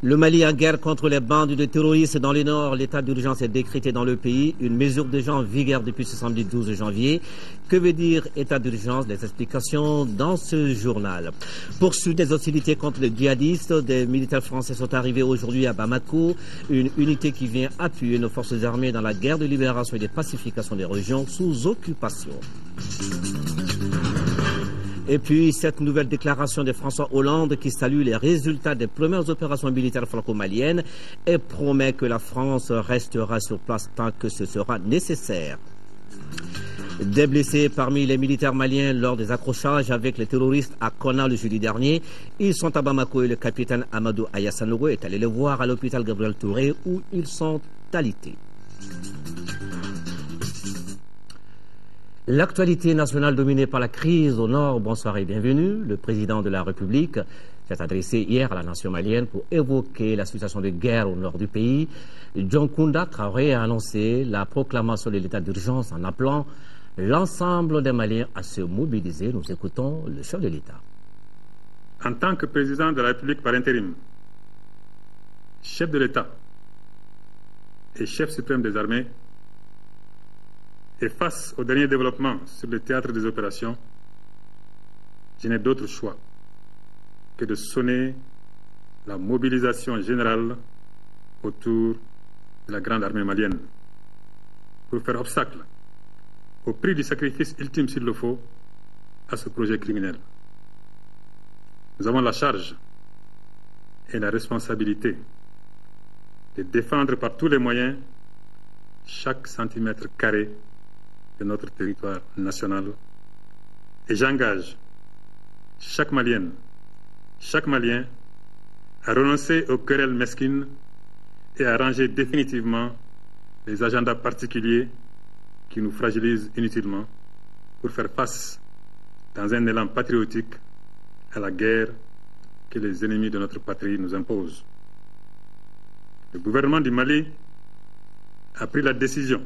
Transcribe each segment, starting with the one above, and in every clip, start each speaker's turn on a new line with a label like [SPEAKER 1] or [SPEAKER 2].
[SPEAKER 1] Le Mali en guerre contre les bandes de terroristes dans le nord. L'état d'urgence est décrété dans le pays. Une mesure déjà en vigueur depuis ce samedi 12 janvier. Que veut dire état d'urgence? Les explications dans ce journal. Poursuite des hostilités contre les djihadistes. Des militaires français sont arrivés aujourd'hui à Bamako. Une unité qui vient appuyer nos forces armées dans la guerre de libération et de pacification des régions sous occupation. Et puis, cette nouvelle déclaration de François Hollande qui salue les résultats des premières opérations militaires franco-maliennes et promet que la France restera sur place tant que ce sera nécessaire. Des blessés parmi les militaires maliens lors des accrochages avec les terroristes à Konna le jeudi dernier. Ils sont à Bamako et le capitaine Amadou Ayassanogo est allé les voir à l'hôpital Gabriel Touré où ils sont alités. L'actualité nationale dominée par la crise au nord, bonsoir et bienvenue. Le président de la République s'est adressé hier à la nation malienne pour évoquer la situation de guerre au nord du pays. John Kounda Traoré a annoncé la proclamation de l'état d'urgence en appelant l'ensemble des Maliens à se mobiliser. Nous écoutons le chef de l'État.
[SPEAKER 2] En tant que président de la République par intérim, chef de l'État et chef suprême des armées, et face aux derniers développements sur le théâtre des opérations, je n'ai d'autre choix que de sonner la mobilisation générale autour de la grande armée malienne pour faire obstacle, au prix du sacrifice ultime s'il le faut, à ce projet criminel. Nous avons la charge et la responsabilité de défendre par tous les moyens chaque centimètre carré de notre territoire national. Et j'engage chaque Malienne, chaque Malien à renoncer aux querelles mesquines et à ranger définitivement les agendas particuliers qui nous fragilisent inutilement pour faire face, dans un élan patriotique, à la guerre que les ennemis de notre patrie nous imposent. Le gouvernement du Mali a pris la décision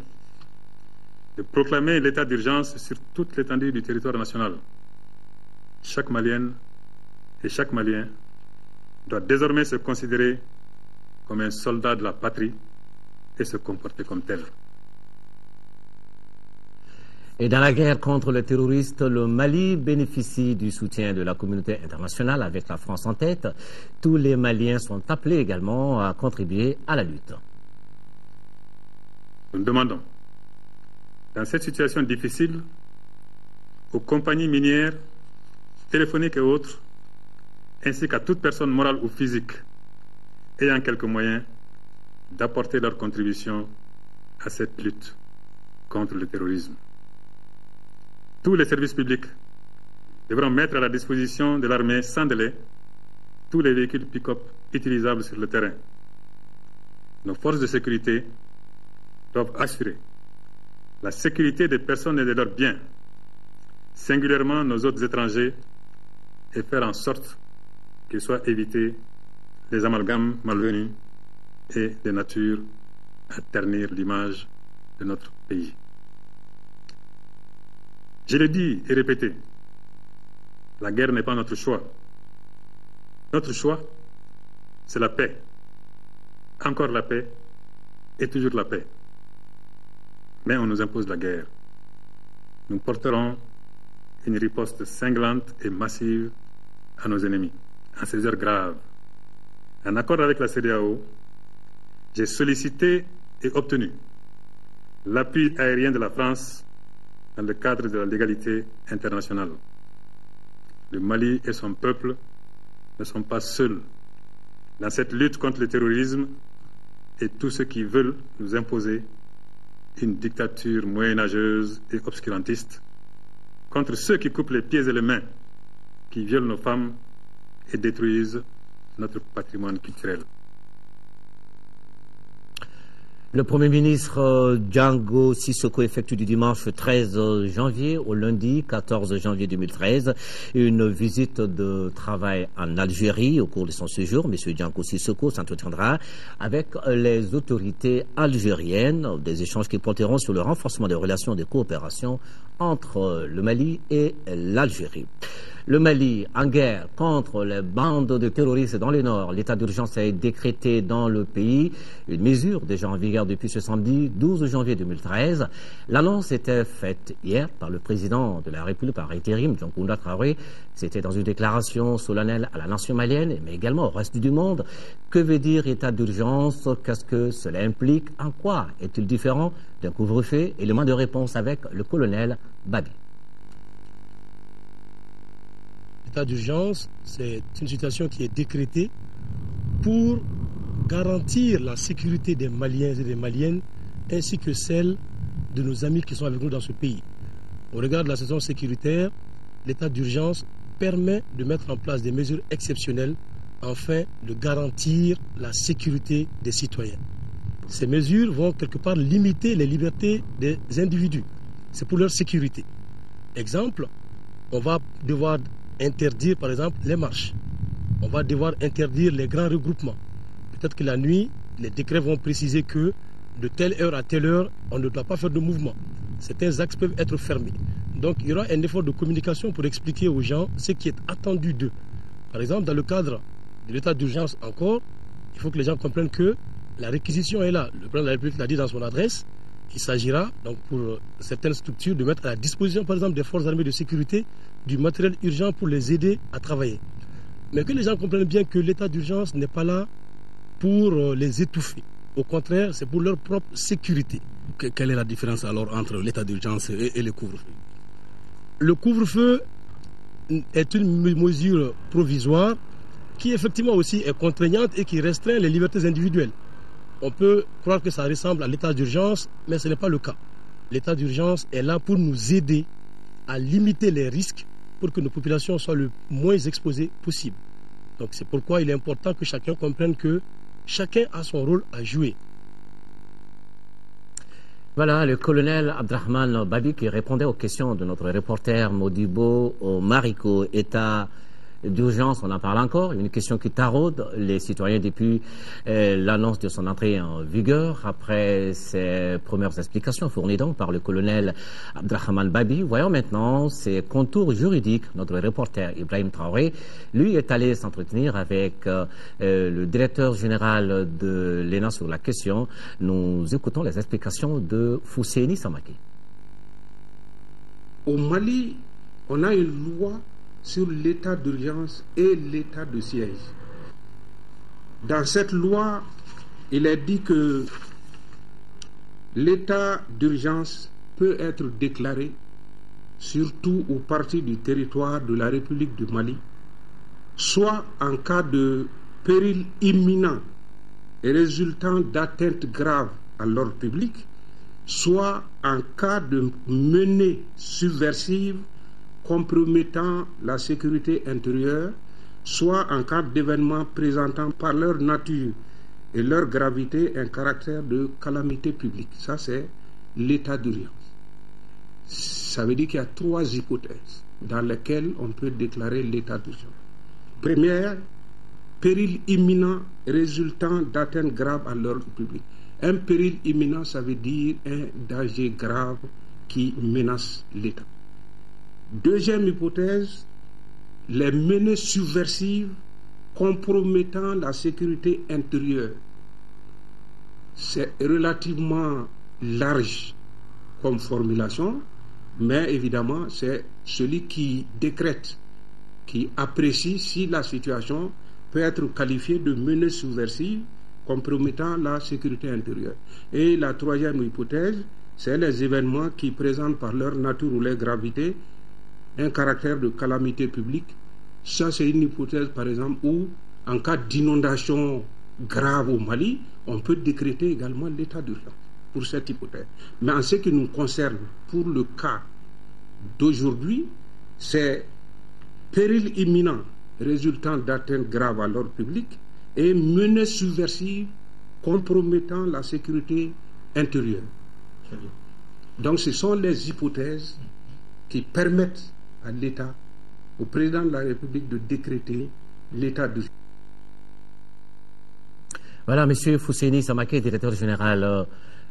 [SPEAKER 2] de proclamer l'état d'urgence sur toute l'étendue du territoire national. Chaque Malienne et chaque Malien doit désormais se considérer comme un soldat de la patrie et se comporter comme tel.
[SPEAKER 1] Et dans la guerre contre les terroristes, le Mali bénéficie du soutien de la communauté internationale avec la France en tête. Tous les Maliens sont appelés également à contribuer à la lutte.
[SPEAKER 2] Nous demandons, dans cette situation difficile, aux compagnies minières, téléphoniques et autres, ainsi qu'à toute personne morale ou physique ayant quelques moyens, d'apporter leur contribution à cette lutte contre le terrorisme. Tous les services publics devront mettre à la disposition de l'armée sans délai tous les véhicules pick-up utilisables sur le terrain. Nos forces de sécurité doivent assurer la sécurité des personnes et de leurs biens, singulièrement nos autres étrangers, et faire en sorte qu'il soit évité les amalgames malvenus et de nature à ternir l'image de notre pays. Je l'ai dit et répété, la guerre n'est pas notre choix. Notre choix, c'est la paix. Encore la paix et toujours la paix. Mais on nous impose la guerre. Nous porterons une riposte cinglante et massive à nos ennemis, en ces heures graves. En accord avec la CEDEAO, j'ai sollicité et obtenu l'appui aérien de la France dans le cadre de la légalité internationale. Le Mali et son peuple ne sont pas seuls dans cette lutte contre le terrorisme et tous ceux qui veulent nous imposer une dictature moyenâgeuse et obscurantiste, contre ceux qui coupent les pieds et les mains, qui violent nos femmes et détruisent notre patrimoine culturel.
[SPEAKER 1] Le Premier ministre Django Sissoko effectue du dimanche 13 janvier au lundi 14 janvier 2013 une visite de travail en Algérie. Au cours de son séjour, M. Django Sissoko s'entretiendra avec les autorités algériennes, des échanges qui porteront sur le renforcement des relations de coopération entre le Mali et l'Algérie. Le Mali, en guerre contre les bandes de terroristes dans le nord. L'état d'urgence est décrété dans le pays. Une mesure déjà en vigueur depuis ce samedi 12 janvier 2013. L'annonce était faite hier par le président de la République par intérim, Dioncounda Traoré. C'était dans une déclaration solennelle à la nation malienne, mais également au reste du monde. Que veut dire état d'urgence? Qu'est-ce que cela implique? En quoi est-il différent d'un couvre-feu? Élément de réponse avec le colonel Babi.
[SPEAKER 3] L'état d'urgence, c'est une situation qui est décrétée pour garantir la sécurité des Maliens et des Maliennes, ainsi que celle de nos amis qui sont avec nous dans ce pays. Au regard de la situation sécuritaire, l'état d'urgence permet de mettre en place des mesures exceptionnelles afin de garantir la sécurité des citoyens. Ces mesures vont quelque part limiter les libertés des individus. C'est pour leur sécurité. Exemple, on va devoir interdire par exemple les marches. On va devoir interdire les grands regroupements. Peut-être que la nuit, les décrets vont préciser que de telle heure à telle heure, on ne doit pas faire de mouvement. Certains axes peuvent être fermés. Donc il y aura un effort de communication pour expliquer aux gens ce qui est attendu d'eux. Par exemple, dans le cadre de l'état d'urgence encore, il faut que les gens comprennent que la réquisition est là. Le président de la République l'a dit dans son adresse. Il s'agira donc pour certaines structures de mettre à la disposition par exemple des forces armées de sécurité du matériel urgent pour les aider à travailler. Mais que les gens comprennent bien que l'état d'urgence n'est pas là pour les étouffer. Au contraire, c'est pour leur propre sécurité.
[SPEAKER 4] Quelle est la différence alors entre l'état d'urgence et le couvre-feu?
[SPEAKER 3] Le couvre-feu est une mesure provisoire qui effectivement aussi est contraignante et qui restreint les libertés individuelles. On peut croire que ça ressemble à l'état d'urgence, mais ce n'est pas le cas. L'état d'urgence est là pour nous aider à limiter les risques pour que nos populations soient le moins exposées possible. Donc c'est pourquoi il est important que chacun comprenne que chacun a son rôle à jouer.
[SPEAKER 1] Voilà, le colonel Abdrahman Babi qui répondait aux questions de notre reporter Modibo Mariko. État d'urgence, on en parle encore, une question qui taraude les citoyens depuis l'annonce de son entrée en vigueur. Après ces premières explications fournies donc par le colonel Abdrahman Babi, voyons maintenant ses contours juridiques. Notre reporter Ibrahim Traoré, lui, est allé s'entretenir avec le directeur général de l'ENA sur la question. Nous écoutons les explications de Fousséni Samaki.
[SPEAKER 5] Au Mali, on a une loi sur l'état d'urgence et l'état de siège. Dans cette loi, il est dit que l'état d'urgence peut être déclaré sur tout ou partie du territoire de la République du Mali, soit en cas de péril imminent et résultant d'atteinte grave à l'ordre public, soit en cas de menées subversive compromettant la sécurité intérieure, soit en cas d'événements présentant par leur nature et leur gravité un caractère de calamité publique. Ça, c'est l'état d'urgence. Ça veut dire qu'il y a trois hypothèses dans lesquelles on peut déclarer l'état d'urgence. Première, péril imminent résultant d'atteinte grave à l'ordre public. Un péril imminent, ça veut dire un danger grave qui menace l'État. Deuxième hypothèse, les menées subversives compromettant la sécurité intérieure. C'est relativement large comme formulation, mais évidemment, c'est celui qui décrète, qui apprécie si la situation peut être qualifiée de menée subversive compromettant la sécurité intérieure. Et la troisième hypothèse, c'est les événements qui présentent par leur nature ou leur gravité un caractère de calamité publique. Ça, c'est une hypothèse, par exemple, où, en cas d'inondation grave au Mali, on peut décréter également l'état d'urgence pour cette hypothèse. Mais en ce qui nous concerne, pour le cas d'aujourd'hui, c'est péril imminent résultant d'atteinte grave à l'ordre public et menées subversives compromettant la sécurité intérieure. Donc ce sont les hypothèses qui permettent à l'État, au président de la République, de décréter l'état d'urgence.
[SPEAKER 1] Voilà, M. Fousséni Samake, directeur général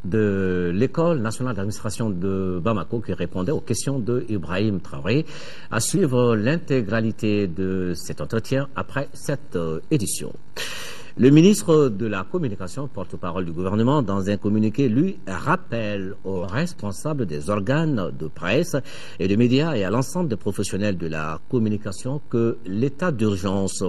[SPEAKER 1] de l'École nationale d'administration de Bamako qui répondait aux questions de Ibrahim Traoré. À suivre l'intégralité de cet entretien après cette édition. Le ministre de la Communication, porte-parole du gouvernement, dans un communiqué, lui, rappelle aux responsables des organes de presse et de médias et à l'ensemble des professionnels de la communication que l'état d'urgence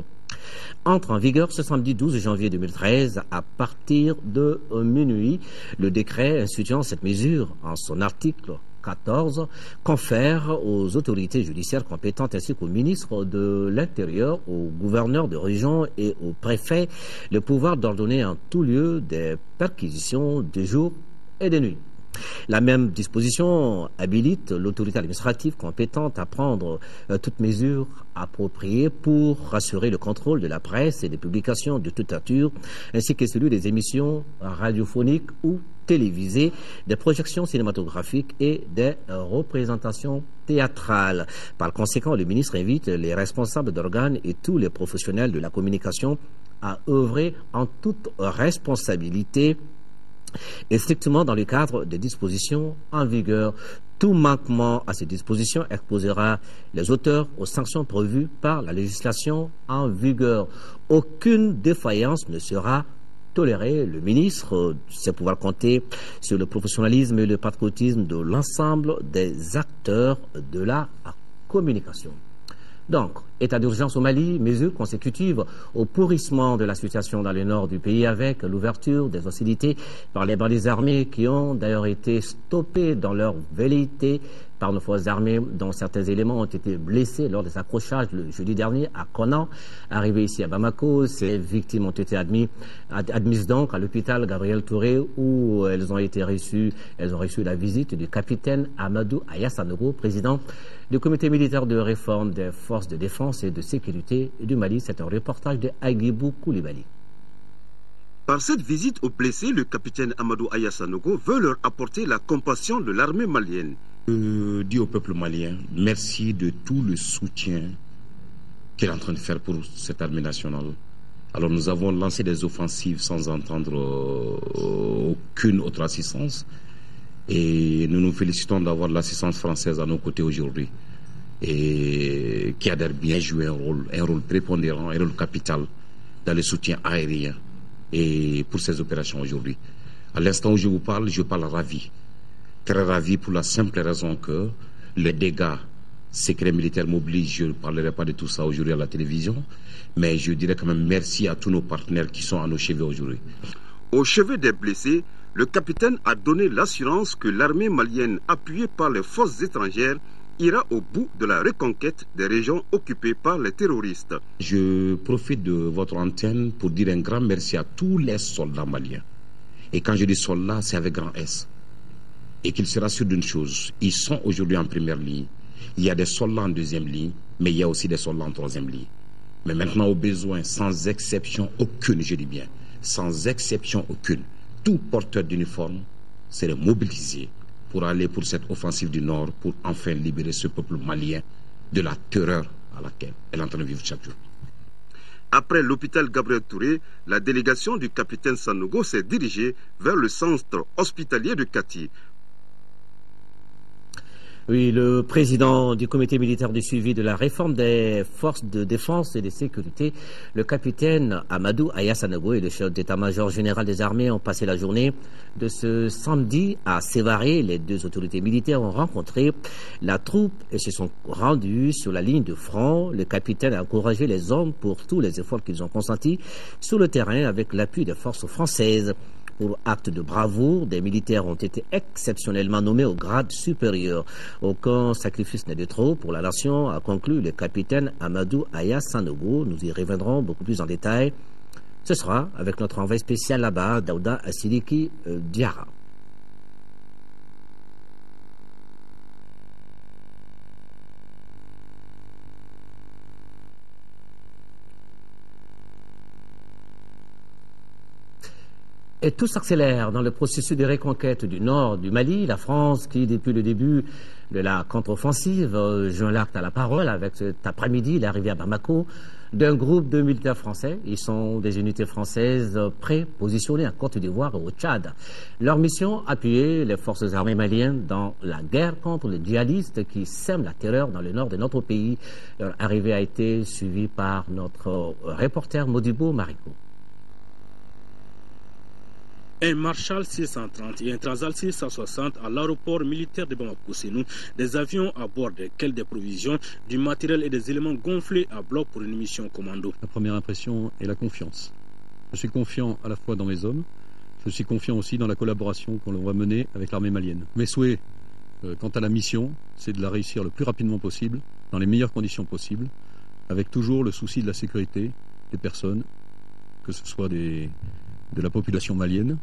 [SPEAKER 1] entre en vigueur ce samedi 12 janvier 2013 à partir de minuit. Le décret instituant cette mesure en son article 14 confère aux autorités judiciaires compétentes ainsi qu'au ministre de l'Intérieur, aux gouverneurs de région et aux préfets le pouvoir d'ordonner en tout lieu des perquisitions de jour et de nuit. La même disposition habilite l'autorité administrative compétente à prendre toutes mesures appropriées pour rassurer le contrôle de la presse et des publications de toute nature, ainsi que celui des émissions radiophoniques ou télévisées, des projections cinématographiques et des représentations théâtrales. Par conséquent, le ministre invite les responsables d'organes et tous les professionnels de la communication à œuvrer en toute responsabilité et strictement dans le cadre des dispositions en vigueur. Tout manquement à ces dispositions exposera les auteurs aux sanctions prévues par la législation en vigueur. Aucune défaillance ne sera tolérée. Le ministre sait pouvoir compter sur le professionnalisme et le patriotisme de l'ensemble des acteurs de la communication. Donc, état d'urgence au Mali, mesures consécutives au pourrissement de la situation dans le nord du pays avec l'ouverture des hostilités par les bandits armés qui ont d'ailleurs été stoppés dans leur velléité par nos forces armées, dont certains éléments ont été blessés lors des accrochages le jeudi dernier à Konan. Arrivés ici à Bamako, ces victimes ont été admises donc à l'hôpital Gabriel Touré où elles ont reçu la visite du capitaine Amadou Aya Sanogo, président du comité militaire de réforme des forces de défense et de sécurité du Mali. C'est un reportage de Aguibou Koulibaly.
[SPEAKER 6] Par cette visite aux blessés, le capitaine Amadou Aya Sanogo veut leur apporter la compassion de l'armée malienne.
[SPEAKER 7] Je dis au peuple malien, merci de tout le soutien qu'il est en train de faire pour cette armée nationale. Alors nous avons lancé des offensives sans entendre aucune autre assistance. Et nous nous félicitons d'avoir l'assistance française à nos côtés aujourd'hui. Et qui a bien joué un rôle prépondérant, un rôle capital dans le soutien aérien et pour ces opérations aujourd'hui. À l'instant où je parle ravi. Très ravi pour la simple raison que les dégâts secrets militaires m'obligent. Je ne parlerai pas de tout ça aujourd'hui à la télévision, mais je dirais quand même merci à tous nos partenaires qui sont à nos cheveux aujourd'hui.
[SPEAKER 6] Au chevet des blessés, le capitaine a donné l'assurance que l'armée malienne, appuyée par les forces étrangères, ira au bout de la reconquête des régions occupées par les terroristes.
[SPEAKER 7] Je profite de votre antenne pour dire un grand merci à tous les soldats maliens. Et quand je dis soldats, c'est avec grand S. Et qu'il se rassure d'une chose, ils sont aujourd'hui en première ligne. Il y a des soldats en deuxième ligne, mais il y a aussi des soldats en troisième ligne. Mais maintenant, au besoin, sans exception aucune, je dis bien, sans exception aucune, tout porteur d'uniforme serait mobilisé pour aller pour cette offensive du Nord, pour enfin libérer ce peuple malien de la terreur à laquelle elle est en train de vivre chaque jour.
[SPEAKER 6] Après l'hôpital Gabriel Touré, la délégation du capitaine Sanogo s'est dirigée vers le centre hospitalier de Kati.
[SPEAKER 1] Oui, le président du comité militaire de suivi de la réforme des forces de défense et de sécurité, le capitaine Amadou Aya Sanogo et le chef d'état-major général des armées ont passé la journée de ce samedi à Sévaré. Les deux autorités militaires ont rencontré la troupe et se sont rendus sur la ligne de front. Le capitaine a encouragé les hommes pour tous les efforts qu'ils ont consentis sur le terrain avec l'appui des forces françaises. Pour acte de bravoure, des militaires ont été exceptionnellement nommés au grade supérieur. Aucun sacrifice n'est de trop pour la nation, a conclu le capitaine Amadou Aya Sanogo. Nous y reviendrons beaucoup plus en détail. Ce sera avec notre envoyé spécial là-bas, Daouda Assiliki Diarra. Et tout s'accélère dans le processus de reconquête du nord du Mali. La France, qui depuis le début de la contre-offensive, joint l'acte à la parole avec cet après-midi l'arrivée à Bamako d'un groupe de militaires français. Ils sont des unités françaises prépositionnées en Côte d'Ivoire et au Tchad. Leur mission, appuyer les forces armées maliennes dans la guerre contre les djihadistes qui sèment la terreur dans le nord de notre pays. Leur arrivée a été suivie par notre reporter Modibo Marico.
[SPEAKER 4] Un Marshall 630 et un Transal 660 à l'aéroport militaire de Bamako-Sénou, des avions à bord desquels des provisions, du matériel et des éléments gonflés à bloc pour une mission commando.
[SPEAKER 8] La première impression est la confiance. Je suis confiant à la fois dans mes hommes, je suis confiant aussi dans la collaboration qu'on va mener avec l'armée malienne. Mes souhaits quant à la mission, c'est de la réussir le plus rapidement possible, dans les meilleures conditions possibles, avec toujours le souci de la sécurité des personnes, que ce soit de la population malienne,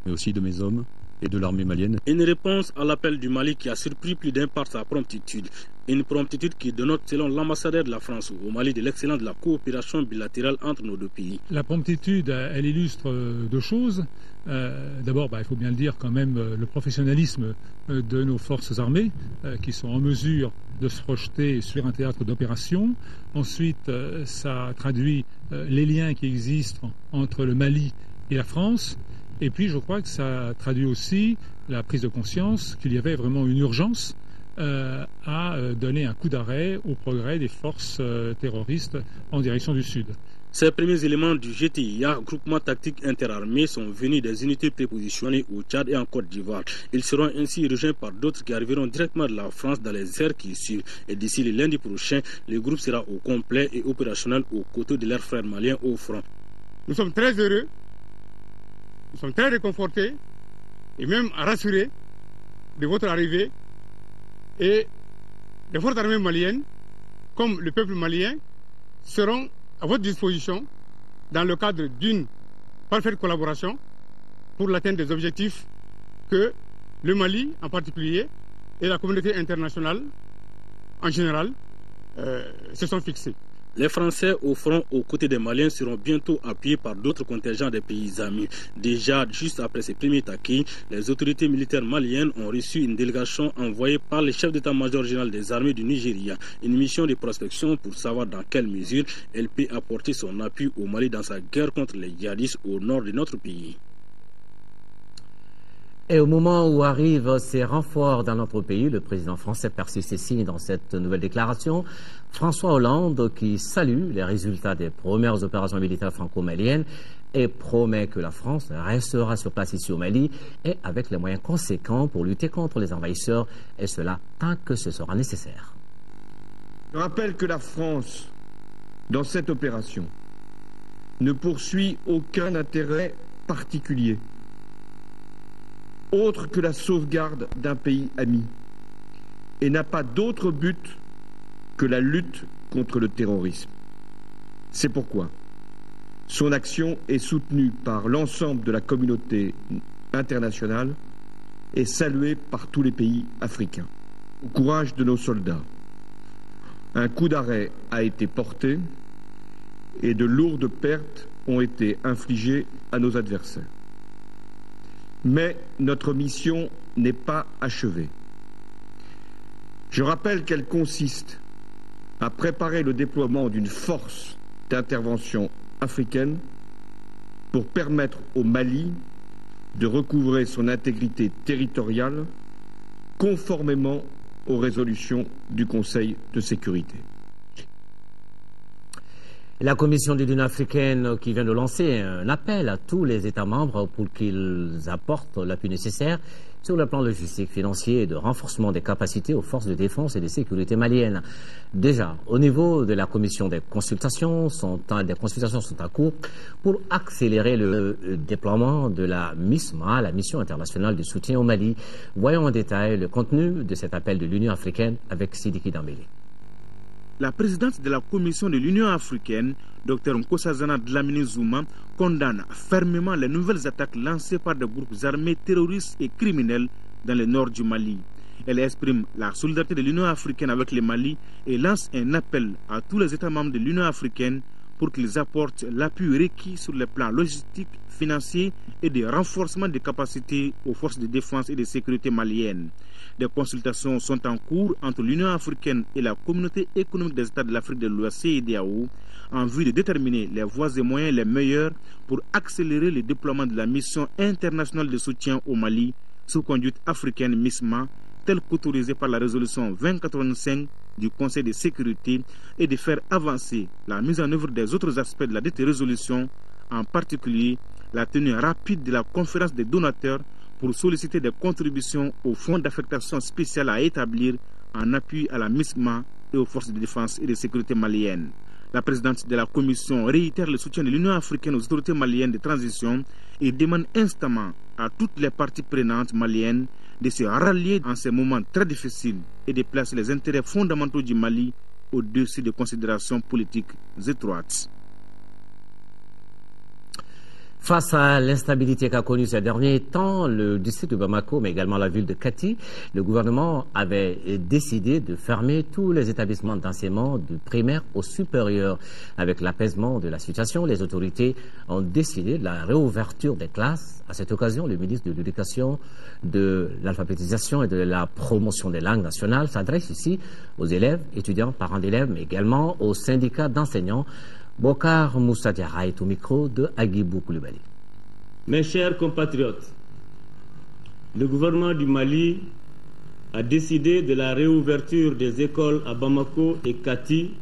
[SPEAKER 8] mais aussi de mes hommes et de l'armée malienne.
[SPEAKER 4] Une réponse à l'appel du Mali qui a surpris plus d'un par sa promptitude. Une promptitude qui dénote, selon l'ambassadeur de la France au Mali, de l'excellence de la coopération bilatérale entre nos deux pays.
[SPEAKER 9] La promptitude, elle illustre deux choses. D'abord, il faut bien le dire quand même, le professionnalisme de nos forces armées qui sont en mesure de se projeter sur un théâtre d'opération. Ensuite, ça traduit les liens qui existent entre le Mali et la France. Et puis, je crois que ça traduit aussi la prise de conscience qu'il y avait vraiment une urgence à donner un coup d'arrêt au progrès des forces terroristes en direction du sud.
[SPEAKER 4] Ces premiers éléments du GTIA, groupement tactique interarmé, sont venus des unités prépositionnées au Tchad et en Côte d'Ivoire. Ils seront ainsi rejoints par d'autres qui arriveront directement de la France dans les heures qui suivent. Et d'ici le lundi prochain, le groupe sera au complet et opérationnel aux côtés de leurs frères maliens au front.
[SPEAKER 10] Nous sommes très heureux, nous sommes très réconfortés et même rassurés de votre arrivée. Et les forces armées maliennes, comme le peuple malien, seront à votre disposition dans le cadre d'une parfaite collaboration pour l'atteinte des objectifs que le Mali en particulier et la communauté internationale en général se sont fixés.
[SPEAKER 4] Les Français au front aux côtés des Maliens seront bientôt appuyés par d'autres contingents des pays amis. Déjà, juste après ces premiers taquets, les autorités militaires maliennes ont reçu une délégation envoyée par le chef d'état-major général des armées du Nigeria. Une mission de prospection pour savoir dans quelle mesure elle peut apporter son appui au Mali dans sa guerre contre les djihadistes au nord de notre pays.
[SPEAKER 1] Et au moment où arrivent ces renforts dans notre pays, le président français persiste et signe dans cette nouvelle déclaration. François Hollande qui salue les résultats des premières opérations militaires franco-maliennes et promet que la France restera sur place ici au Mali et avec les moyens conséquents pour lutter contre les envahisseurs, et cela tant que ce sera nécessaire.
[SPEAKER 11] Je rappelle que la France, dans cette opération, ne poursuit aucun intérêt particulier autre que la sauvegarde d'un pays ami et n'a pas d'autre but que la lutte contre le terrorisme. C'est pourquoi son action est soutenue par l'ensemble de la communauté internationale et saluée par tous les pays africains. Au courage de nos soldats, un coup d'arrêt a été porté et de lourdes pertes ont été infligées à nos adversaires. Mais notre mission n'est pas achevée. Je rappelle qu'elle consiste à préparer le déploiement d'une force d'intervention africaine pour permettre au Mali de recouvrer son intégrité territoriale conformément aux résolutions du Conseil de sécurité.
[SPEAKER 1] La Commission de l'Union africaine qui vient de lancer un appel à tous les États membres pour qu'ils apportent l'appui nécessaire sur le plan logistique, financier et de renforcement des capacités aux forces de défense et de sécurité maliennes. Déjà, au niveau de la Commission, des consultations sont en cours pour accélérer le déploiement de la MISMA, la Mission internationale de soutien au Mali. Voyons en détail le contenu de cet appel de l'Union africaine avec Sidiki Dambélé.
[SPEAKER 12] La présidente de la Commission de l'Union africaine, Dr Nkosazana Dlamini Zuma, condamne fermement les nouvelles attaques lancées par des groupes armés terroristes et criminels dans le nord du Mali. Elle exprime la solidarité de l'Union africaine avec le Mali et lance un appel à tous les États membres de l'Union africaine pour qu'ils apportent l'appui requis sur le plan logistique, financier et de renforcement des capacités aux forces de défense et de sécurité maliennes. Des consultations sont en cours entre l'Union africaine et la Communauté économique des États de l'Afrique de l'Ouest CEDEAO en vue de déterminer les voies et moyens les meilleurs pour accélérer le déploiement de la mission internationale de soutien au Mali sous conduite africaine MISMA, telle qu'autorisée par la résolution 2085 du Conseil de sécurité, et de faire avancer la mise en œuvre des autres aspects de la dite résolution, en particulier la tenue rapide de la conférence des donateurs pour solliciter des contributions au fonds d'affectation spéciale à établir en appui à la MISMA et aux forces de défense et de sécurité maliennes. La présidente de la commission réitère le soutien de l'Union africaine aux autorités maliennes de transition et demande instamment à toutes les parties prenantes maliennes de se rallier en ces moments très difficiles et de placer les intérêts fondamentaux du Mali au-dessus de considérations politiques étroites.
[SPEAKER 1] Face à l'instabilité qu'a connue ces derniers temps, le district de Bamako, mais également la ville de Kati, le gouvernement avait décidé de fermer tous les établissements d'enseignement du primaire au supérieur. Avec l'apaisement de la situation, les autorités ont décidé de la réouverture des classes. À cette occasion, le ministre de l'Éducation, de l'alphabétisation et de la promotion des langues nationales s'adresse ici aux élèves, étudiants, parents d'élèves, mais également aux syndicats d'enseignants. Bokar Moussa Diarra est au micro de Agibou Koulibaly.
[SPEAKER 13] Mes chers compatriotes, le gouvernement du Mali a décidé de la réouverture des écoles à Bamako et Kati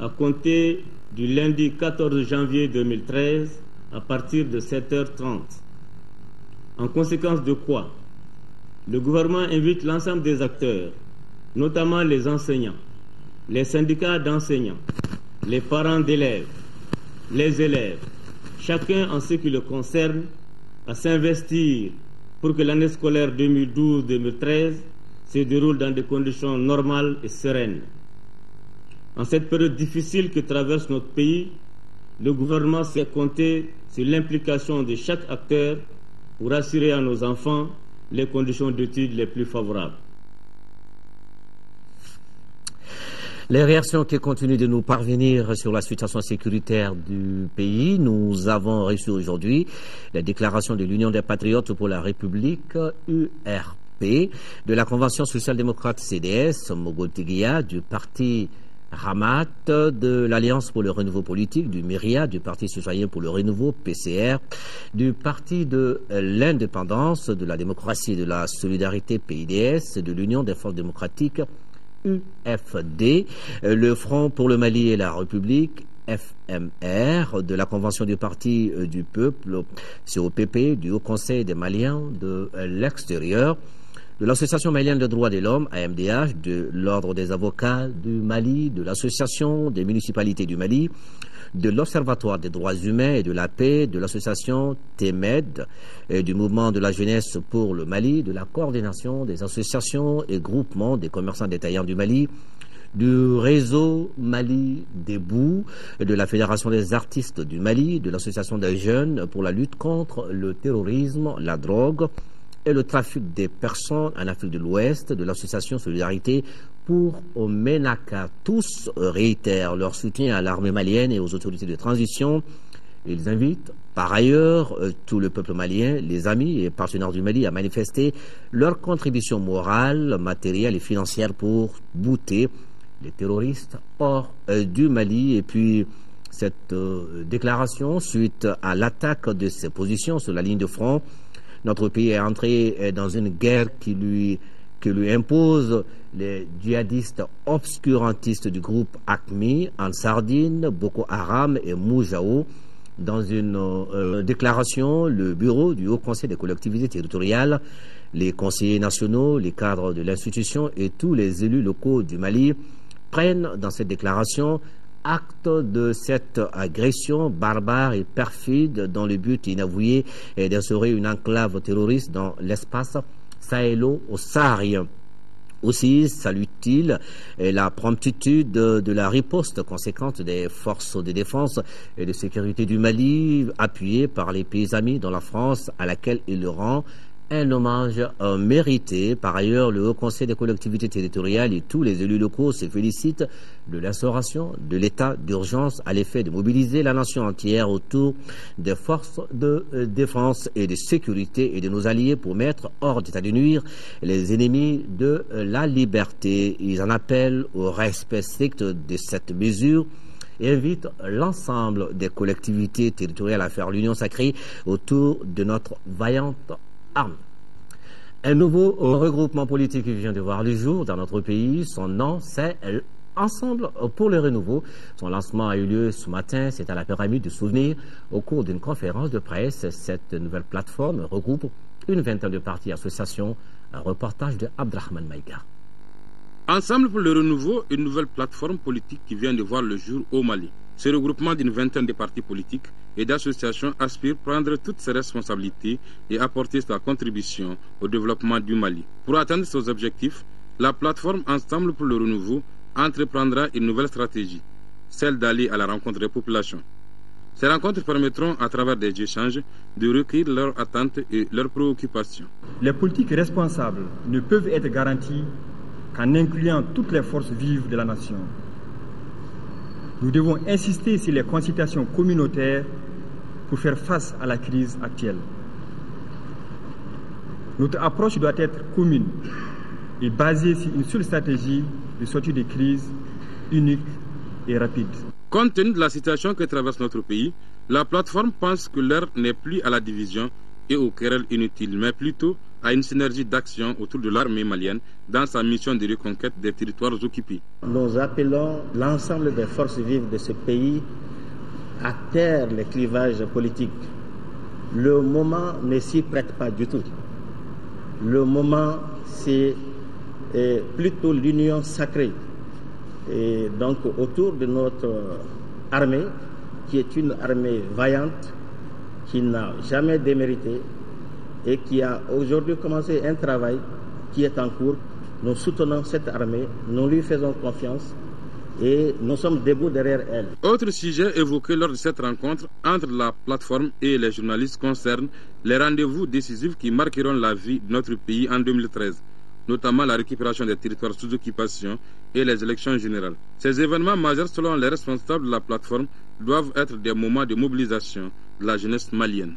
[SPEAKER 13] à compter du lundi 14 janvier 2013 à partir de 7h30. En conséquence de quoi, le gouvernement invite l'ensemble des acteurs, notamment les enseignants, les syndicats d'enseignants, les parents d'élèves, les élèves, chacun en ce qui le concerne, à s'investir pour que l'année scolaire 2012-2013 se déroule dans des conditions normales et sereines. En cette période difficile que traverse notre pays, le gouvernement s'est compté sur l'implication de chaque acteur pour assurer à nos enfants les conditions d'études les plus favorables.
[SPEAKER 1] Les réactions qui continuent de nous parvenir sur la situation sécuritaire du pays. Nous avons reçu aujourd'hui la déclaration de l'Union des Patriotes pour la République, URP, de la Convention social-démocrate CDS, Mogotigia, du parti Ramat, de l'Alliance pour le renouveau politique, du MIRIA, du Parti citoyen pour le renouveau, PCR, du Parti de l'indépendance, de la démocratie et de la solidarité, PIDS, de l'Union des forces démocratiques, UFD, le Front pour le Mali et la République, FMR, de la Convention du Parti du Peuple, COPP, du Haut Conseil des Maliens de l'extérieur, de l'Association malienne des droits de l'homme, AMDH, de l'Ordre des avocats du Mali, de l'Association des municipalités du Mali, de l'Observatoire des droits humains et de la paix, de l'association TEMED, et du mouvement de la jeunesse pour le Mali, de la coordination des associations et groupements des commerçants détaillants du Mali, du réseau Mali Debout, de la Fédération des artistes du Mali, de l'association des jeunes pour la lutte contre le terrorisme, la drogue et le trafic des personnes en Afrique de l'Ouest, de l'association Solidarité pour Omenaka. Tous réitèrent leur soutien à l'armée malienne et aux autorités de transition. Ils invitent par ailleurs tout le peuple malien, les amis et partenaires du Mali à manifester leur contribution morale, matérielle et financière pour bouter les terroristes hors du Mali. Et puis cette déclaration, suite à l'attaque de ses positions sur la ligne de front, notre pays est entré dans une guerre qui lui impose les djihadistes obscurantistes du groupe AQMI en Sardine, Boko Haram et Moujao. Dans une déclaration, le bureau du Haut Conseil des collectivités territoriales, les conseillers nationaux, les cadres de l'institution et tous les élus locaux du Mali prennent dans cette déclaration acte de cette agression barbare et perfide dont le but inavoué est d'instaurer une enclave terroriste dans l'espace sahélo-saharien. Aussi salue-t-il la promptitude de la riposte conséquente des forces de défense et de sécurité du Mali, appuyées par les pays amis, dont la France, à laquelle il rend Un hommage mérité. Par ailleurs, le Haut Conseil des collectivités territoriales et tous les élus locaux se félicitent de l'instauration de l'état d'urgence à l'effet de mobiliser la nation entière autour des forces de défense et de sécurité et de nos alliés pour mettre hors d'état de nuire les ennemis de la liberté. Ils en appellent au respect strict de cette mesure et invite l'ensemble des collectivités territoriales à faire l'union sacrée autour de notre vaillante armée. Un nouveau regroupement politique vient de voir le jour dans notre pays. Son nom, c'est Ensemble pour le renouveau. Son lancement a eu lieu ce matin, c'est à la pyramide du souvenir. Au cours d'une conférence de presse, cette nouvelle plateforme regroupe une vingtaine de partis et associations. Un reportage de Abdrahman Maïga.
[SPEAKER 14] Ensemble pour le renouveau, une nouvelle plateforme politique qui vient de voir le jour au Mali. Ce regroupement d'une vingtaine de partis politiques et d'associations aspire prendre toutes ses responsabilités et apporter sa contribution au développement du Mali. Pour atteindre ses objectifs, la plateforme Ensemble pour le renouveau entreprendra une nouvelle stratégie, celle d'aller à la rencontre des populations. Ces rencontres permettront, à travers des échanges, de recueillir leurs attentes et leurs préoccupations.
[SPEAKER 15] Les politiques responsables ne peuvent être garanties qu'en incluant toutes les forces vives de la nation. Nous devons insister sur les consultations communautaires pour faire face à la crise actuelle. Notre approche doit être commune et basée sur une seule stratégie de sortie de crise unique et rapide.
[SPEAKER 14] Compte tenu de la situation que traverse notre pays, la plateforme pense que l'heure n'est plus à la division et aux querelles inutiles, mais plutôt à une synergie d'action autour de l'armée malienne dans sa mission de reconquête des territoires occupés.
[SPEAKER 16] Nous appelons l'ensemble des forces vives de ce pays à taire les clivages politiques. Le moment ne s'y prête pas du tout. Le moment, c'est plutôt l'union sacrée. Et donc autour de notre armée, qui est une armée vaillante, qui n'a jamais démérité et qui a aujourd'hui commencé un travail qui est en cours. Nous soutenons cette armée, nous lui faisons confiance et nous sommes debout derrière elle.
[SPEAKER 14] Autre sujet évoqué lors de cette rencontre entre la plateforme et les journalistes concerne les rendez-vous décisifs qui marqueront la vie de notre pays en 2013, notamment la récupération des territoires sous occupation et les élections générales. Ces événements majeurs, selon les responsables de la plateforme, doivent être des moments de mobilisation de la jeunesse malienne.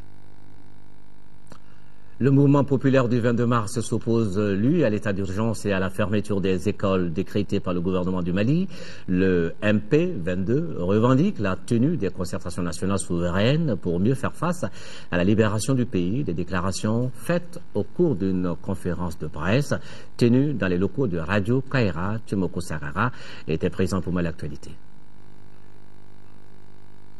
[SPEAKER 1] Le mouvement populaire du 22 mars s'oppose, lui, à l'état d'urgence et à la fermeture des écoles décrétées par le gouvernement du Mali. Le MP22 revendique la tenue des concertations nationales souveraines pour mieux faire face à la libération du pays. Des déclarations faites au cours d'une conférence de presse tenue dans les locaux de Radio Kaira. Tumoko Sarara était présent pour l'actualité.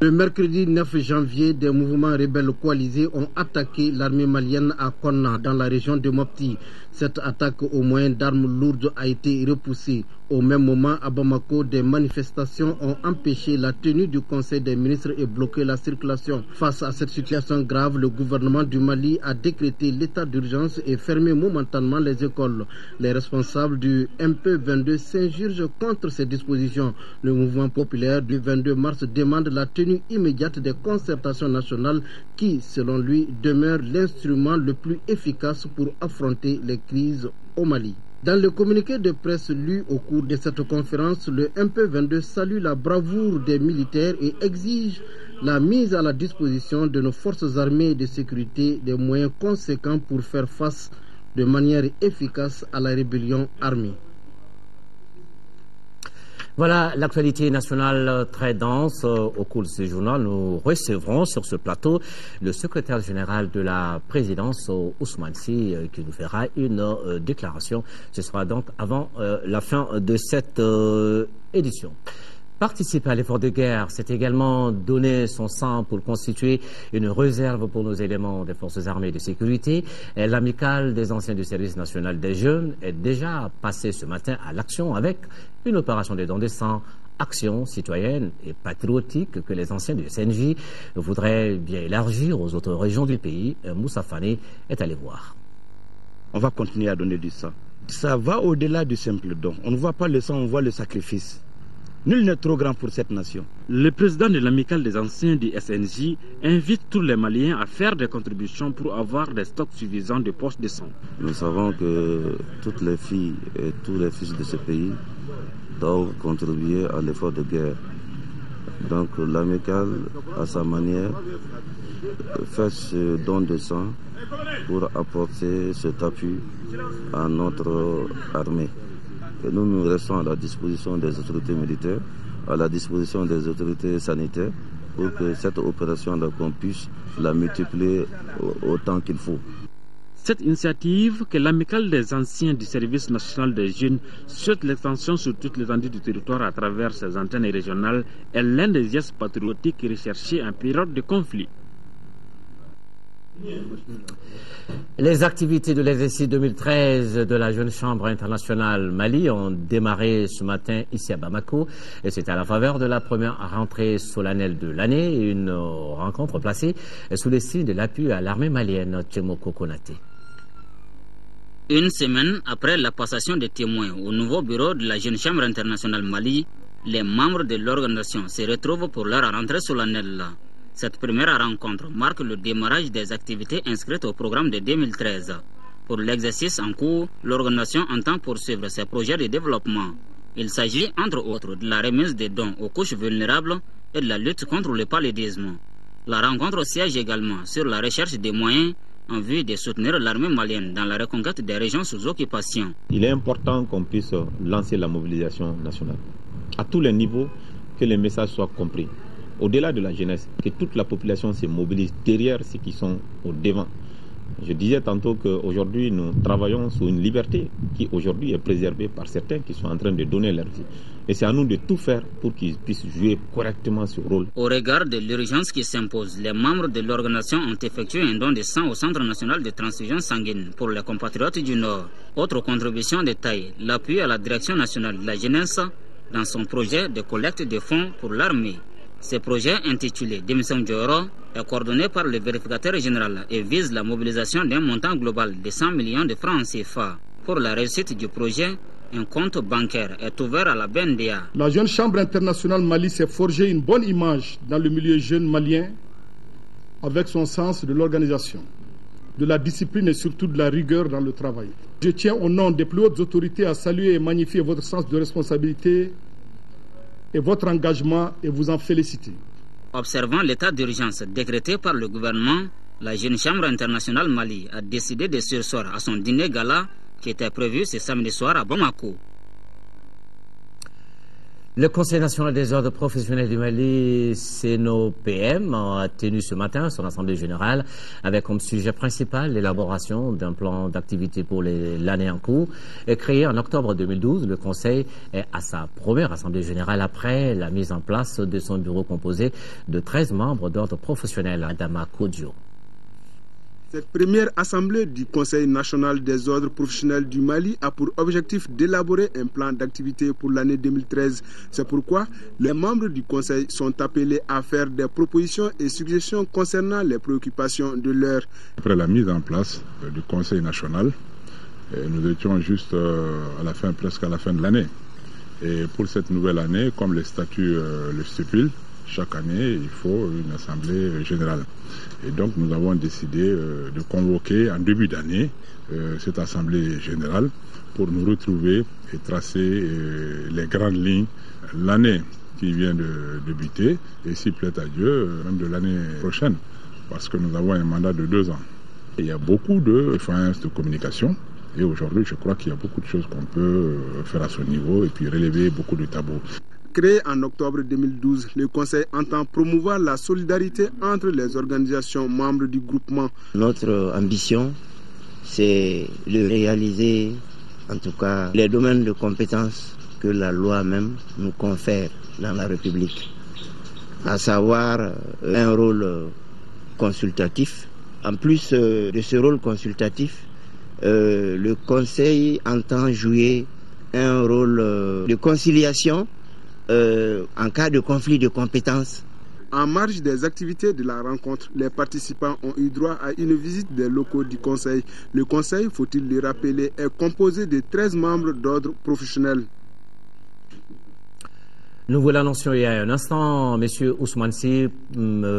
[SPEAKER 17] Le mercredi 9 janvier, des mouvements rebelles coalisés ont attaqué l'armée malienne à Konna, dans la région de Mopti. Cette attaque au moyen d'armes lourdes a été repoussée. Au même moment, à Bamako, des manifestations ont empêché la tenue du Conseil des ministres et bloqué la circulation. Face à cette situation grave, le gouvernement du Mali a décrété l'état d'urgence et fermé momentanément les écoles. Les responsables du MP22 s'insurgent contre ces dispositions. Le mouvement populaire du 22 mars demande la tenue immédiate des concertations nationales qui, selon lui, demeurent l'instrument le plus efficace pour affronter les crises au Mali. Dans le communiqué de presse lu au cours de cette conférence, le MP22 salue la bravoure des militaires et exige la mise à la disposition de nos forces armées et de sécurité des moyens conséquents pour faire face de manière efficace à la rébellion armée.
[SPEAKER 1] Voilà l'actualité nationale très dense. Au cours de ce journal, nous recevrons sur ce plateau le secrétaire général de la présidence, Ousmane Sy, qui nous fera une déclaration. Ce sera donc avant la fin de cette édition. Participer à l'effort de guerre, c'est également donner son sang pour constituer une réserve pour nos éléments des forces armées et de sécurité. L'amicale des anciens du service national des jeunes est déjà passée ce matin à l'action avec une opération de don de sang, action citoyenne et patriotique que les anciens du SNJ voudraient bien élargir aux autres régions du pays. Moussa Fane est allé voir.
[SPEAKER 18] On va continuer à donner du sang. Ça va au-delà du simple don. On ne voit pas le sang, on voit le sacrifice.
[SPEAKER 11] Nul n'est trop grand pour cette nation.
[SPEAKER 18] Le président de l'amicale des anciens du SNJ invite tous les Maliens à faire des contributions pour avoir des stocks suffisants de poches de sang.
[SPEAKER 19] Nous savons que toutes les filles et tous les fils de ce pays doivent contribuer à l'effort de guerre. Donc l'amicale, à sa manière, fait ce don de sang pour apporter cet appui à notre armée. Et nous restons à la disposition des autorités militaires, à la disposition des autorités sanitaires, pour que cette opération, qu'on puisse la multiplier autant qu'il faut.
[SPEAKER 18] Cette initiative, que l'amicale des anciens du service national des jeunes souhaite l'extension sur toute l'étendue du territoire à travers ses antennes régionales, est l'un des gestes patriotiques recherchés en période de conflit.
[SPEAKER 1] Les activités de l'exercice 2013 de la Jeune Chambre internationale Mali ont démarré ce matin ici à Bamako et c'est à la faveur de la première rentrée solennelle de l'année, une rencontre placée sous le signe de l'appui à l'armée malienne. Tchemoko Konaté.
[SPEAKER 20] Une semaine après la passation des témoins au nouveau bureau de la Jeune Chambre internationale Mali, les membres de l'organisation se retrouvent pour leur rentrée solennelle. Cette première rencontre marque le démarrage des activités inscrites au programme de 2013. Pour l'exercice en cours, l'organisation entend poursuivre ses projets de développement. Il s'agit entre autres de la remise des dons aux couches vulnérables et de la lutte contre le paludisme. La rencontre siège également sur la recherche des moyens en vue de soutenir l'armée malienne dans la reconquête des régions sous occupation.
[SPEAKER 21] Il est important qu'on puisse lancer la mobilisation nationale. À tous les niveaux, que les messages soient compris. Au-delà de la jeunesse, que toute la population se mobilise derrière ceux qui sont au devant. Je disais tantôt qu'aujourd'hui, nous travaillons sous une liberté qui aujourd'hui est préservée par certains qui sont en train de donner leur vie. Et c'est à nous de tout faire pour qu'ils puissent jouer correctement ce rôle.
[SPEAKER 20] Au regard de l'urgence qui s'impose, les membres de l'organisation ont effectué un don de sang au Centre national de transfusion sanguine pour les compatriotes du Nord. Autre contribution de taille, l'appui à la Direction nationale de la jeunesse dans son projet de collecte de fonds pour l'armée. Ce projet, intitulé Démission Dioro, est coordonné par le vérificateur général et vise la mobilisation d'un montant global de 100 millions de francs CFA. Pour la réussite du projet, un compte bancaire est ouvert à la BNDA.
[SPEAKER 22] La Jeune Chambre internationale Mali s'est forgé une bonne image dans le milieu jeune malien avec son sens de l'organisation, de la discipline et surtout de la rigueur dans le travail. Je tiens au nom des plus hautes autorités à saluer et magnifier votre sens de responsabilité et votre engagement et vous en féliciter.
[SPEAKER 20] Observant l'état d'urgence décrété par le gouvernement, la Jeune Chambre internationale Mali a décidé de surseoir à son dîner gala qui était prévu ce samedi soir à Bamako.
[SPEAKER 1] Le Conseil national des ordres professionnels du Mali, CNOPM, a tenu ce matin son assemblée générale avec comme sujet principal l'élaboration d'un plan d'activité pour l'année en cours. Et créé en octobre 2012, le Conseil est à sa première assemblée générale après la mise en place de son bureau composé de 13 membres d'ordre professionnel. Adama Kodjo.
[SPEAKER 23] Cette première assemblée du Conseil national des ordres professionnels du Mali a pour objectif d'élaborer un plan d'activité pour l'année 2013. C'est pourquoi les membres du Conseil sont appelés à faire des propositions et suggestions concernant les préoccupations de l'heure.
[SPEAKER 24] Après la mise en place du Conseil national, nous étions juste presque à la fin de l'année. Et pour cette nouvelle année, comme les statuts le stipulent, chaque année, il faut une assemblée générale. Et donc, nous avons décidé de convoquer en début d'année cette assemblée générale pour nous retrouver et tracer les grandes lignes l'année qui vient de débuter et s'il plaît à Dieu, même de l'année prochaine, parce que nous avons un mandat de 2 ans. Et il y a beaucoup de défaillances de communication. Et aujourd'hui, je crois qu'il y a beaucoup de choses qu'on peut faire à ce niveau et puis relever beaucoup de tabous.
[SPEAKER 23] Créé en octobre 2012, le Conseil entend promouvoir la solidarité entre les organisations membres du groupement.
[SPEAKER 16] Notre ambition, c'est de réaliser, en tout cas, les domaines de compétences que la loi même nous confère dans la République, à savoir un rôle consultatif. En plus de ce rôle consultatif, le Conseil entend jouer un rôle de conciliation en cas de conflit de compétences.
[SPEAKER 23] En marge des activités de la rencontre, les participants ont eu droit à une visite des locaux du Conseil. Le Conseil, faut-il le rappeler, est composé de 13 membres d'ordre professionnel.
[SPEAKER 1] Nous vous l'annoncions il y a un instant, Monsieur Ousmane Sy,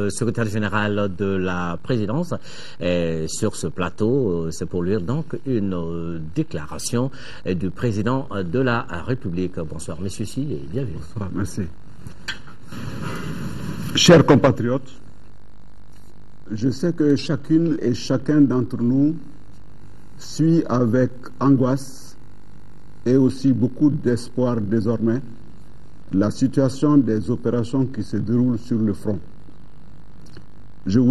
[SPEAKER 1] secrétaire général de la présidence, est sur ce plateau. C'est pour lire donc une déclaration du président de la République. Bonsoir, Monsieur Sy, et bienvenue.
[SPEAKER 2] Bonsoir, merci. Chers compatriotes, je sais que chacune et chacun d'entre nous suit avec angoisse et aussi beaucoup d'espoir désormais la situation des opérations qui se déroulent sur le front. Je vais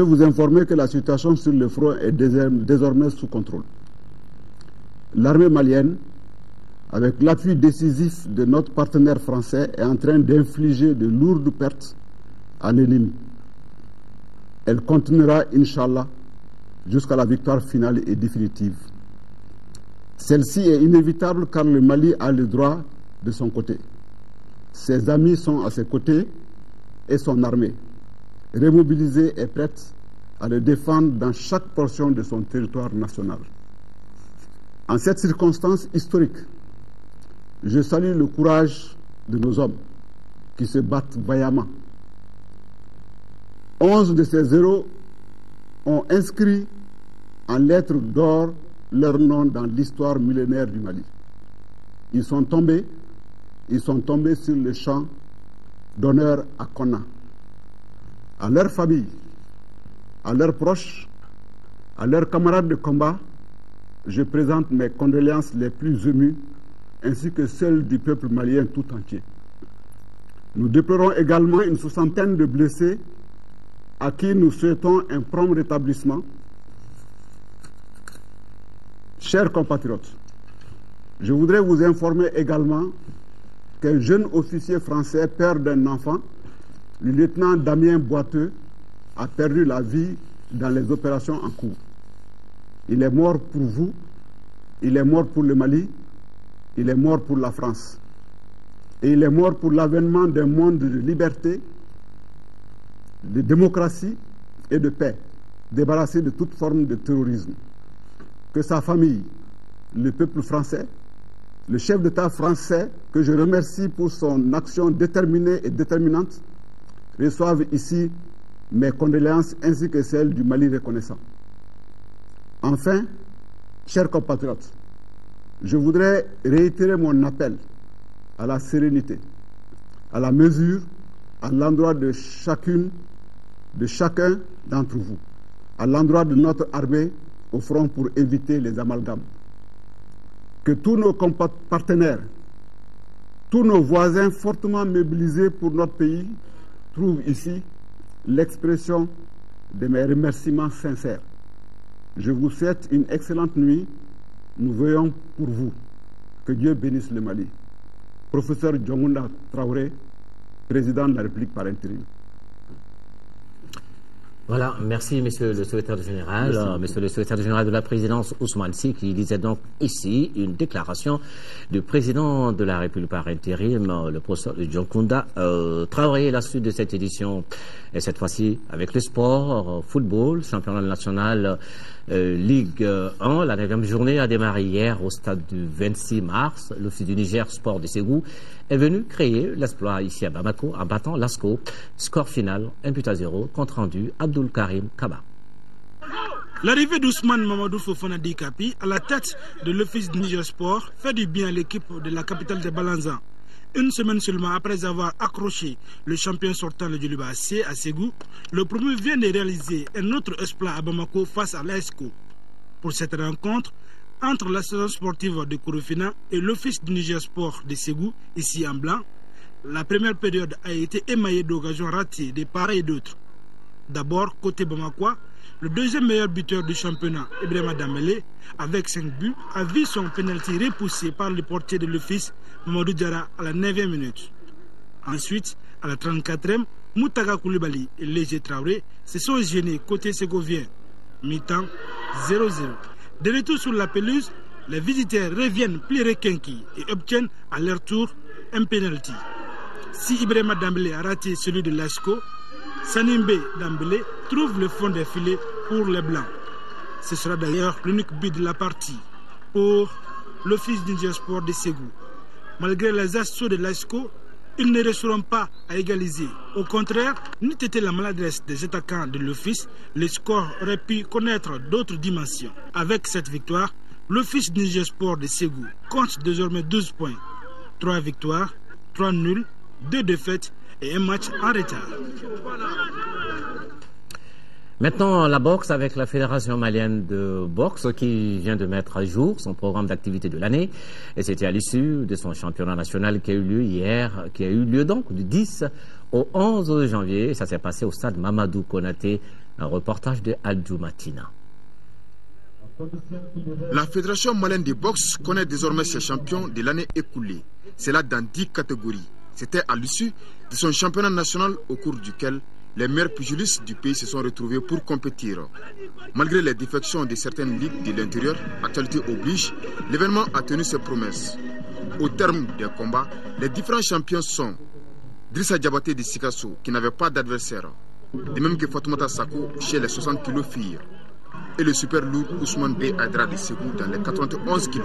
[SPEAKER 2] vous informer que la situation sur le front est désormais sous contrôle. L'armée malienne, avec l'appui décisif de notre partenaire français, est en train d'infliger de lourdes pertes à l'ennemi. Elle continuera, Inch'Allah, jusqu'à la victoire finale et définitive. Celle-ci est inévitable car le Mali a le droit de son côté. Ses amis sont à ses côtés et son armée, remobilisée et prête à le défendre dans chaque portion de son territoire national. En cette circonstance historique, je salue le courage de nos hommes qui se battent vaillamment. 11 de ces héros ont inscrit en lettres d'or leur nom dans l'histoire millénaire du Mali. Ils sont tombés sur le champ d'honneur à Konna. À leurs familles, à leurs proches, à leurs camarades de combat, je présente mes condoléances les plus émues, ainsi que celles du peuple malien tout entier. Nous déplorons également une 60aine de blessés à qui nous souhaitons un prompt rétablissement. Chers compatriotes, je voudrais vous informer également qu'un jeune officier français, père d'un enfant, le lieutenant Damien Boiteux, a perdu la vie dans les opérations en cours. Il est mort pour vous, il est mort pour le Mali, il est mort pour la France. Et il est mort pour l'avènement d'un monde de liberté, de démocratie et de paix, débarrassé de toute forme de terrorisme. Que sa famille, le peuple français, le chef d'État français, que je remercie pour son action déterminée et déterminante, reçoivent ici mes condoléances ainsi que celles du Mali reconnaissant. Enfin, chers compatriotes, je voudrais réitérer mon appel à la sérénité, à la mesure, à l'endroit de chacun d'entre vous, à l'endroit de notre armée au front pour éviter les amalgames. Que tous nos partenaires, tous nos voisins fortement mobilisés pour notre pays trouvent ici l'expression de mes remerciements sincères. Je vous souhaite une excellente nuit. Nous veillons pour vous. Que Dieu bénisse le Mali. Professeur Djongunda Traoré, président de la République par intérim.
[SPEAKER 1] Voilà, merci Monsieur le secrétaire général. Monsieur le secrétaire général de la présidence Ousmane Sy, qui lisait donc ici une déclaration du président de la République par intérim, le professeur Djongunda Traoré. La suite de cette édition, et cette fois-ci avec le sport, football, championnat national, Ligue 1. La 9e journée a démarré hier au stade du 26 mars. L'Office du Niger Sport de Ségou est venu créer l'exploit ici à Bamako en battant l'ASCO. Score final, 1-0, compte rendu Abdul Karim Kaba.
[SPEAKER 3] L'arrivée d'Ousmane Mamadou Fofana Dikapi à la tête de l'Office du Niger Sport fait du bien à l'équipe de la capitale de Balanza. Une semaine seulement après avoir accroché le champion sortant de Djoliba AC à Ségou, le premier vient de réaliser un autre exploit à Bamako face à l'ASCO. Pour cette rencontre entre l'association sportive de Korofina et l'Office du Niger Sport de Ségou, ici en blanc, la première période a été émaillée d'occasions ratées de part et d'autre. D'abord, côté Bamakois, le deuxième meilleur buteur du championnat, Ibrahima Dambélé, avec 5 buts, a vu son pénalty repoussé par le portier de l'Office, Mamadou Diarra, à la 9e minute. Ensuite, à la 34e, Moutaga Koulibaly et Léger Traoré se sont gênés côté ségovien. Mi-temps 0-0. De retour sur la pelouse, les visiteurs reviennent plus requinquis et obtiennent à leur tour un pénalty. Si Ibrahima Dambélé a raté celui de l'ASCO, Sanimbe Dambélé trouve le fond des filets pour les Blancs. Ce sera d'ailleurs l'unique but de la partie pour l'Office du Niger Sport de Ségou. Malgré les assauts de l'ASCO, ils ne resteront pas à égaliser. Au contraire, n'eût été la maladresse des attaquants de l'Office, le score aurait pu connaître d'autres dimensions. Avec cette victoire, l'Office Niger Sport de Ségou compte désormais 12 points. 3 victoires, 3 nuls, 2 défaites et un match en retard.
[SPEAKER 1] Maintenant, la boxe avec la Fédération malienne de boxe qui vient de mettre à jour son programme d'activité de l'année. Et c'était à l'issue de son championnat national qui a eu lieu hier, qui a eu lieu donc du 10 au 11 janvier. Ça s'est passé au stade Mamadou Konaté, un reportage de Aldou Matina.
[SPEAKER 5] La Fédération malienne de boxe connaît désormais ses champions de l'année écoulée. C'est là dans 10 catégories. C'était à l'issue de son championnat national au cours duquel les meilleurs pugilistes du pays se sont retrouvés pour compétir. Malgré les défections de certaines ligues de l'intérieur, actualité oblige, l'événement a tenu ses promesses. Au terme des combats, les différents champions sont Drissa Diabaté de Sikasso, qui n'avait pas d'adversaire, de même que Fatoumata Sako chez les 60 kg filles, et le super lourd Ousmane Bey Aydra de Ségou dans les 91 kg.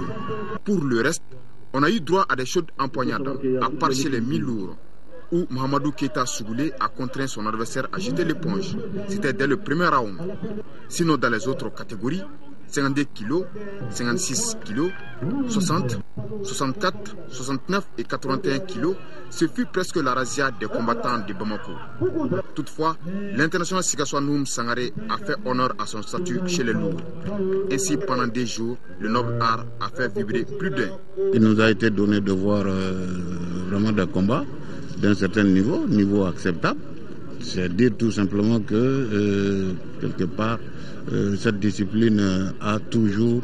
[SPEAKER 5] Pour le reste, on a eu droit à des chaudes empoignades, à part chez les mi-lourds, où Mohamedou Keita Sougoulé a contraint son adversaire à jeter l'éponge. C'était dès le premier round. Sinon, dans les autres catégories, 52 kg, 56 kg, 60, 64, 69 et 81 kg, ce fut presque la razzia des combattants de Bamako. Toutefois, l'international Sikasso Noum Sangaré a fait honneur à son statut chez les lourds. Ainsi, pendant des jours, le noble art a fait vibrer plus d'un.
[SPEAKER 6] Il nous a été donné de voir vraiment des combats d'un certain niveau acceptable. C'est dire tout simplement que, quelque part, cette discipline a toujours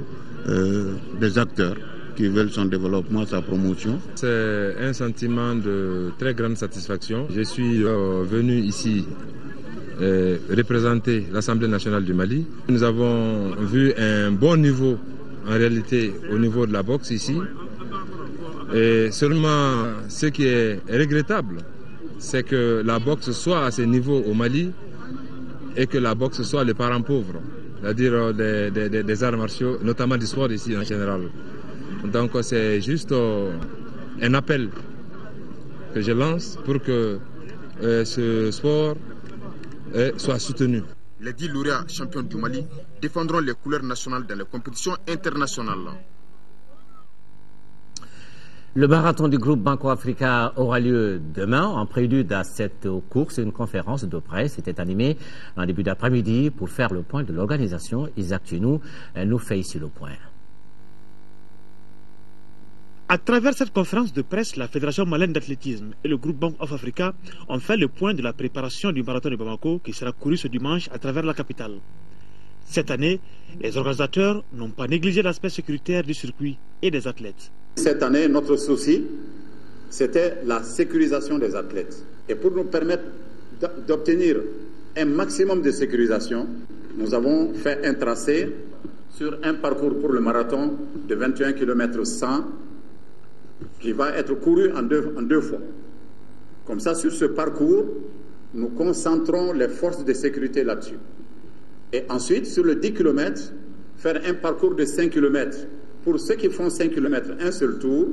[SPEAKER 6] des acteurs qui veulent son développement, sa promotion.
[SPEAKER 7] C'est un sentiment de très grande satisfaction. Je suis venu ici représenter l'Assemblée nationale du Mali. Nous avons vu un bon niveau, en réalité, au niveau de la boxe ici. Et seulement, ce qui est regrettable, c'est que la boxe soit à ce niveau au Mali et que la boxe soit le parent pauvre, c'est-à-dire des arts martiaux, notamment du sport ici en général. Donc c'est juste un appel que je lance pour que ce sport soit soutenu.
[SPEAKER 5] Les 10 lauréats champions du Mali défendront les couleurs nationales dans les compétitions internationales.
[SPEAKER 1] Le marathon du groupe Banco Africa aura lieu demain. En prélude à cette course, une conférence de presse était animée en début d'après-midi pour faire le point de l'organisation. Isaac Tunou nous fait ici le point.
[SPEAKER 8] À travers cette conférence de presse, la Fédération malienne d'athlétisme et le groupe Bank of Africa ont fait le point de la préparation du marathon de Bamako qui sera couru ce dimanche à travers la capitale. Cette année, les organisateurs n'ont pas négligé l'aspect sécuritaire du circuit et des athlètes.
[SPEAKER 25] Cette année, notre souci, c'était la sécurisation des athlètes. Et pour nous permettre d'obtenir un maximum de sécurisation, nous avons fait un tracé sur un parcours pour le marathon de 21 km 100 qui va être couru en deux fois. Comme ça, sur ce parcours, nous concentrons les forces de sécurité là-dessus. Et ensuite, sur le 10 km, faire un parcours de 5 km. Pour ceux qui font 5 km, un seul tour,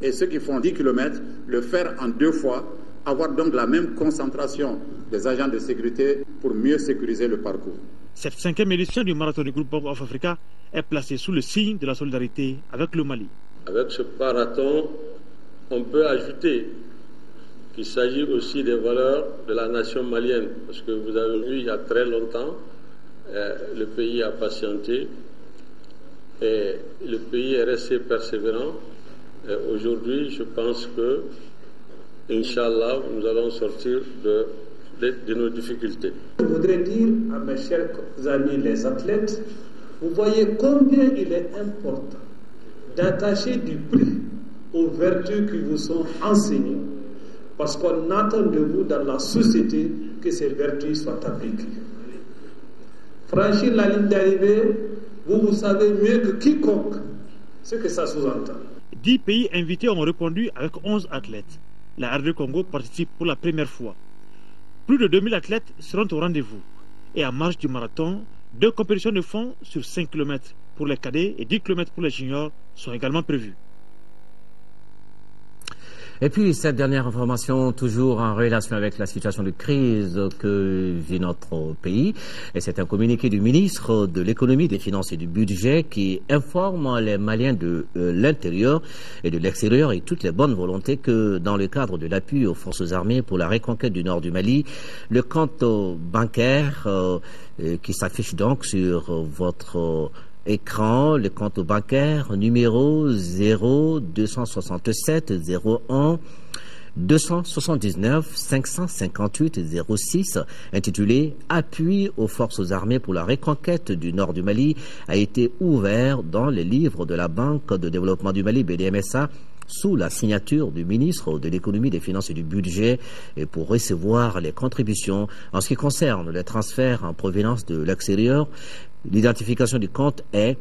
[SPEAKER 25] et ceux qui font 10 km, le faire en 2 fois, avoir donc la même concentration des agents de sécurité pour mieux sécuriser le parcours.
[SPEAKER 8] Cette 5e édition du marathon du groupe Bank of Africa est placée sous le signe de la solidarité avec le Mali.
[SPEAKER 26] Avec ce marathon, on peut ajouter qu'il s'agit aussi des valeurs de la nation malienne, parce que vous avez vu, il y a très longtemps, le pays a patienté et le pays est resté persévérant. Aujourd'hui, je pense que, Inch'Allah, nous allons sortir de nos difficultés.
[SPEAKER 27] Je voudrais dire à mes chers amis les athlètes, vous voyez combien il est important d'attacher du prix aux vertus qui vous sont enseignées, parce qu'on attend de vous dans la société que ces vertus soient appliquées. Franchir la ligne d'arrivée, vous savez mieux que quiconque ce que ça sous-entend.
[SPEAKER 8] 10 pays invités ont répondu avec 11 athlètes. La RD Congo participe pour la première fois. Plus de 2000 athlètes seront au rendez-vous. Et en marge du marathon, 2 compétitions de fond sur 5 km pour les cadets et 10 km pour les juniors sont également prévues.
[SPEAKER 1] Et puis, cette dernière information, toujours en relation avec la situation de crise que vit notre pays. Et c'est un communiqué du ministre de l'économie, des finances et du budget qui informe les Maliens de l'intérieur et de l'extérieur et toutes les bonnes volontés que dans le cadre de l'appui aux forces armées pour la reconquête du nord du Mali, le compte bancaire qui s'affiche donc sur votre écran, le compte bancaire numéro 0267 01 279 558 06 intitulé Appui aux forces armées pour la reconquête du nord du Mali a été ouvert dans les livres de la Banque de développement du Mali BDMSA sous la signature du ministre de l'économie, des finances et du budget et pour recevoir les contributions en ce qui concerne les transferts en provenance de l'extérieur. L'identification du compte est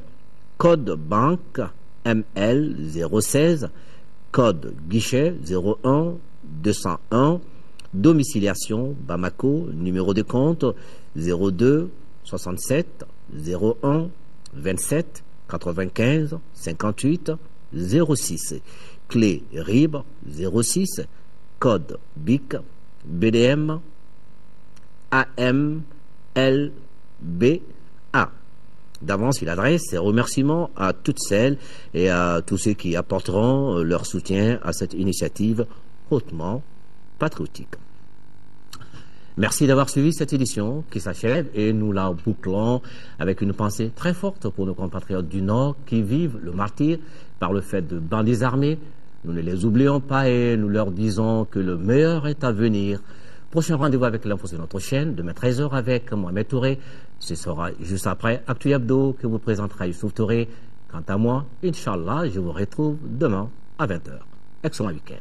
[SPEAKER 1] code banque ML 016, code guichet 01 201, domiciliation Bamako, numéro de compte 02 67 01 27 95 58 06, clé RIB 06, code BIC BDM AMLB D'avance, il adresse ses remerciements à toutes celles et à tous ceux qui apporteront leur soutien à cette initiative hautement patriotique. Merci d'avoir suivi cette édition qui s'achève et nous la bouclons avec une pensée très forte pour nos compatriotes du Nord qui vivent le martyre par le fait de bandits armés. Nous ne les oublions pas et nous leur disons que le meilleur est à venir. Prochain rendez-vous avec l'info sur notre chaîne, demain 13h avec Mohamed Touré. Ce sera juste après Actu Hebdo que vous présentera Youssouf Touré. Quant à moi, Inch'Allah, je vous retrouve demain à 20h. Excellent week-end.